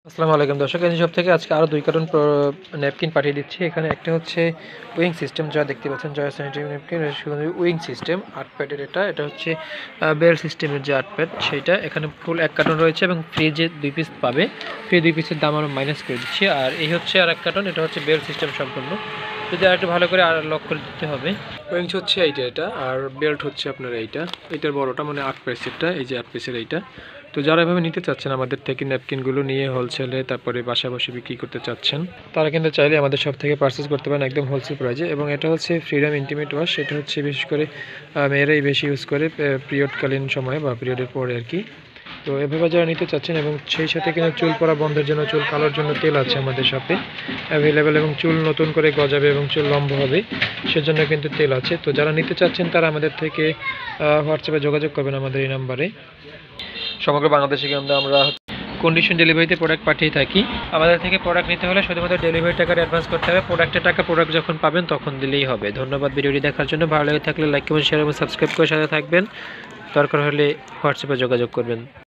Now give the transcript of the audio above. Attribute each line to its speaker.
Speaker 1: আসসালামু আলাইকুম দর্শক, এই সব থেকে আজকে আরও 2 কার্টন ন্যাপকিন পাঠিয়ে দিচ্ছি। এখানে একটা হচ্ছে উইং সিস্টেম, যা দেখতে পাচ্ছেন Joya sanitary napkin, wing system 8 প্যাডের। এটা হচ্ছে বেল সিস্টেমের যে 8 প্যাড সেইটা। এখানে ফুল 1 কার্টন রয়েছে এবং ফ্রিজে 2 পিস পাবে। ফ্রি 2 পিসের দাম আমরা মাইনাস করে দিচ্ছি। আর এই হচ্ছে আর 1 কার্টন, এটা হচ্ছে বেল সিস্টেম সম্পূর্ণ। যদি আর একটু ভালো করে আর লক করে দিতে হবে।
Speaker 2: উইংস হচ্ছে এটা আর বেল্ট হচ্ছে আপনার এইটার বড়টা মানে 8 পিসেরটা, এই যে 8 পিসের এইটা। তো যারা এভাবে নিতে চাচ্ছেন আমাদের থেকে ন্যাপকিনগুলো নিয়ে হোলসেলে, তারপরে পাশাপাশি বিক্রি করতে চাচ্ছেন, তারা কিন্তু চাইলে আমাদের সব থেকে পারচেস করতে পারেন একদম হোলসেল প্রাইজে। এবং এটা হচ্ছে ফ্রিডম ইন্টিমেট ওয়াশ, এটা হচ্ছে বিশেষ করে মেয়েরাই বেশি ইউজ করে পিরিয়ডকালীন সময়ে বা পিরিয়ডের পরে আর কি। তো এভাবে যারা নিতে চাচ্ছেন, এবং সেই সাথে কিন্তু চুল পড়া বন্ধের জন্য, চুল কালোর জন্য তেল আছে আমাদের শপে অ্যাভেলেবেল, এবং চুল নতুন করে গজাবে এবং চুল লম্বা হবে সেজন্য কিন্তু তেল আছে। তো যারা নিতে চাচ্ছেন তারা আমাদের থেকে হোয়াটসঅ্যাপে যোগাযোগ করবেন আমাদের এই নাম্বারে। সমগ্র বাংলাদেশে কিন্তু আমরা কন্ডিশন ডেলিভারিতে প্রোডাক্ট পাঠিয়ে থাকি। আমাদের থেকে প্রোডাক্ট নিতে হলে শুধুমাত্র ডেলিভারি টাকার অ্যাডভান্স করতে হবে। প্রোডাক্টের টাকা প্রোডাক্ট যখন পাবেন তখন দিলেই হবে। ধন্যবাদ ভিডিওটি দেখার জন্য। ভালো লেগে থাকলে লাইক কমেন্ট শেয়ার এবং সাবস্ক্রাইব করে সাথে থাকবেন। দরকার হলে হোয়াটসঅ্যাপে যোগাযোগ করবেন।